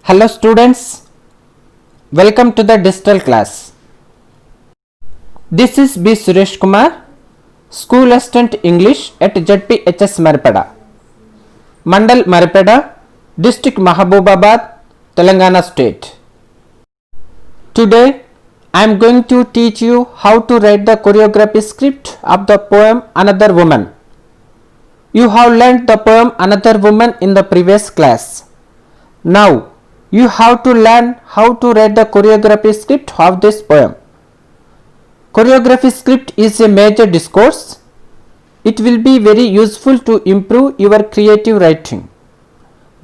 Hello students, welcome to the digital class. This is B. Suresh Kumar, School Assistant English at ZPHS Maripada, Mandal Maripada, District Mahabubabad, Telangana State. Today I am going to teach you how to write the choreography script of the poem Another Woman. You have learnt the poem Another Woman in the previous class. Now you have to learn how to write the choreography script of this poem. Choreography script is a major discourse. It will be very useful to improve your creative writing.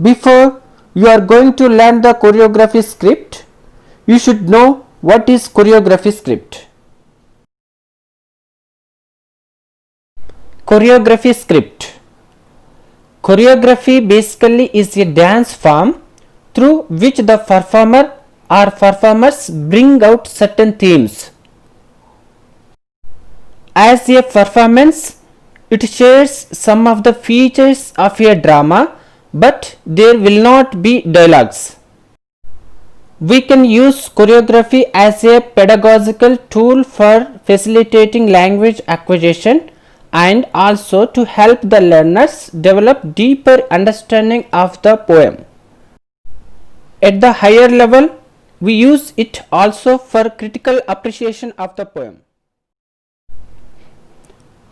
Before you are going to learn the choreography script, you should know what is choreography script. Choreography script. Choreography basically is a dance form through which the performer or performers bring out certain themes. As a performance, it shares some of the features of a drama, but there will not be dialogues. We can use choreography as a pedagogical tool for facilitating language acquisition and also to help the learners develop deeper understanding of the poem. At the higher level, we use it also for critical appreciation of the poem.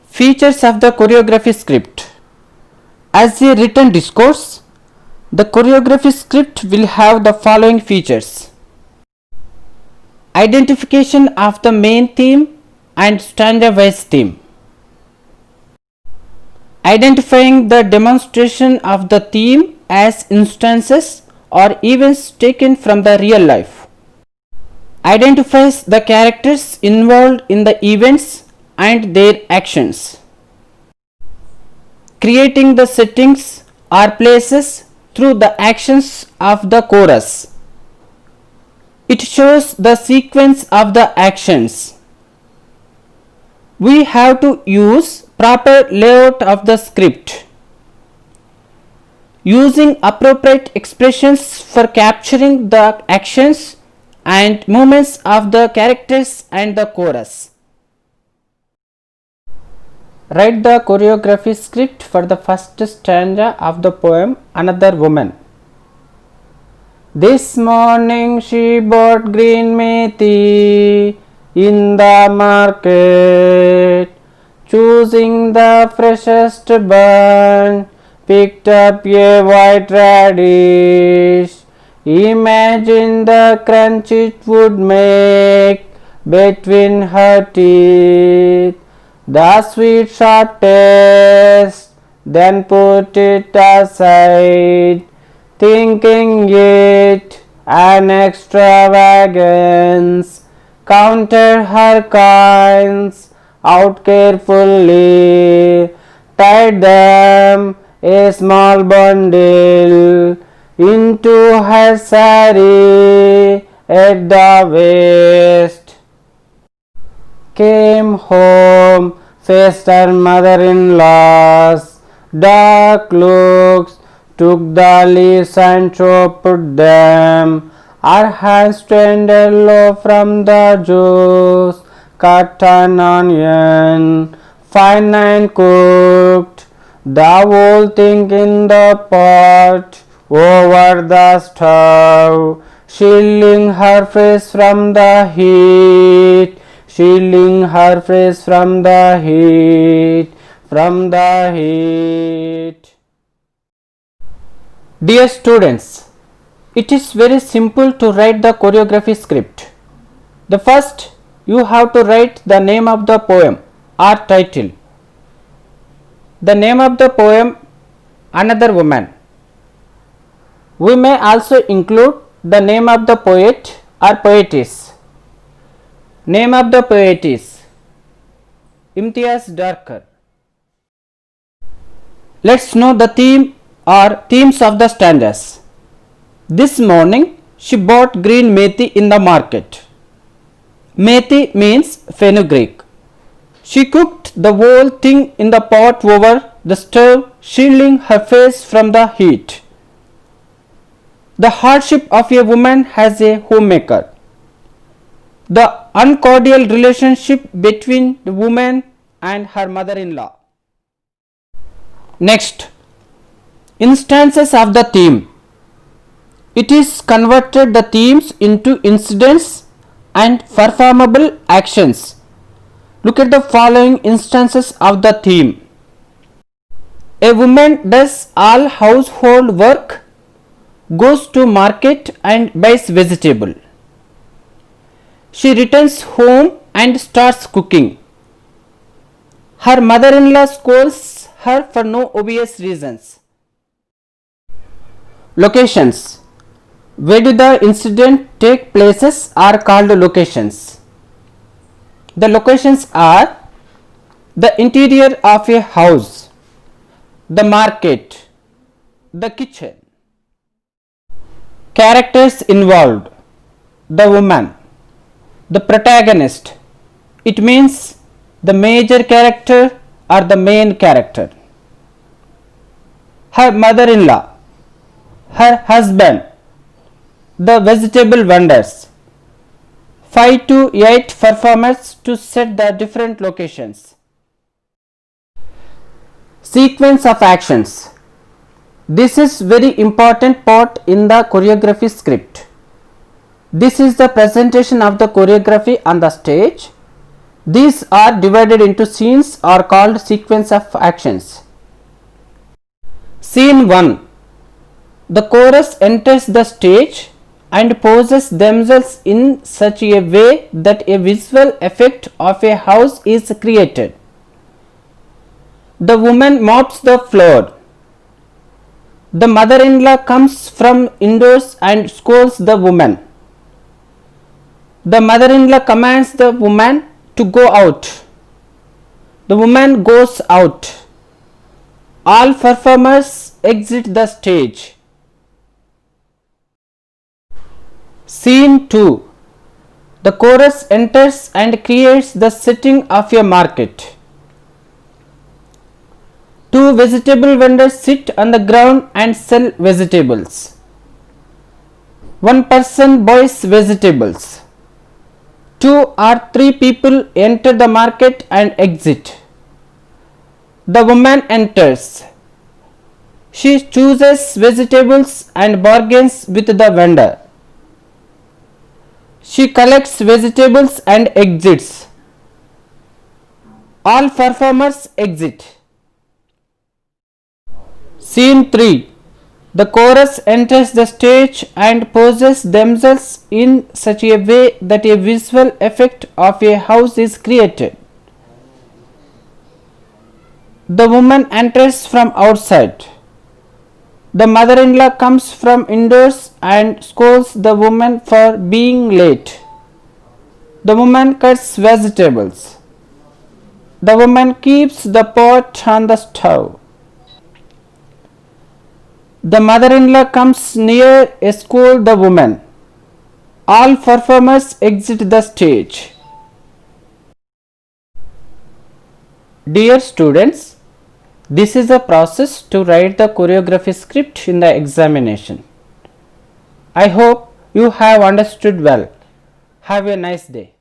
Features of the choreography script. As a written discourse, the choreography script will have the following features: identification of the main theme and stanza-wise theme, identifying the demonstration of the theme as instances or events taken from the real life, identifies the characters involved in the events and their actions, creating the settings or places through the actions of the chorus. It shows the sequence of the actions. We have to use proper layout of the script, using appropriate expressions for capturing the actions and movements of the characters and the chorus. Write the choreography script for the first stanza of the poem Another Woman. This morning she bought green methi in the market, choosing the freshest bunch, picked up a white radish. Imagine the crunch it would make between her teeth, the sweet sharp taste, then put it aside, thinking it an extravagance. Counted her coins out carefully, tied them a small bundle into her saree at the waist. Came home, faced her mother-in-law's dark looks, took the leaves and chopped them. Her hands turned yellow from the juice, cut an onion, fine and cooked the whole thing in the pot over the stove, shielding her face from the heat, shielding her face from the heat, from the heat. Dear students, it is very simple to write the choreography script. The first, you have to write the name of the poem or title. The name of the poem Another Woman. We may also include the name of the poet or poetess. Name of the poetess Imtiaz Darkar. Let's know the theme or themes of the stanzas. This morning she bought green methi in the market. Methi means fenugreek. She cooked the whole thing in the pot over the stove, shielding her face from the heat. The hardship of a woman as a homemaker. The uncordial relationship between the woman and her mother-in-law. Next, instances of the theme. It is converted the themes into incidents and performable actions. Look at the following instances of the theme. A woman does all household work, goes to market and buys vegetable. She returns home and starts cooking. Her mother-in-law scolds her for no obvious reasons. Locations. Where do the incident take places are called locations. The locations are the interior of a house, the market, the kitchen. Characters involved. The woman, the protagonist. It means the major character or the main character. Her mother-in-law, her husband, the vegetable vendors. 5 to 8 performers to set the different locations. Sequence of actions. This is very important part in the choreography script. This is the presentation of the choreography on the stage. These are divided into scenes or called sequence of actions. Scene 1. The chorus enters the stage and poses themselves in such a way that a visual effect of a house is created. The woman mops the floor. The mother-in-law comes from indoors and scolds the woman. The mother-in-law commands the woman to go out. The woman goes out. All performers exit the stage. Scene 2. The chorus enters and creates the setting of a market. 2 vegetable vendors sit on the ground and sell vegetables. 1 person buys vegetables. 2 or 3 people enter the market and exit. The woman enters. She chooses vegetables and bargains with the vendor. She collects vegetables and exits. All performers exit. Scene 3. The chorus enters the stage and poses themselves in such a way that a visual effect of a house is created. The woman enters from outside. The mother-in-law comes from indoors and scolds the woman for being late. The woman cuts vegetables. The woman keeps the pot on the stove. The mother-in-law comes near and scolds the woman. All performers exit the stage. Dear students, this is a process to write the choreography script in the examination. I hope you have understood well. Have a nice day.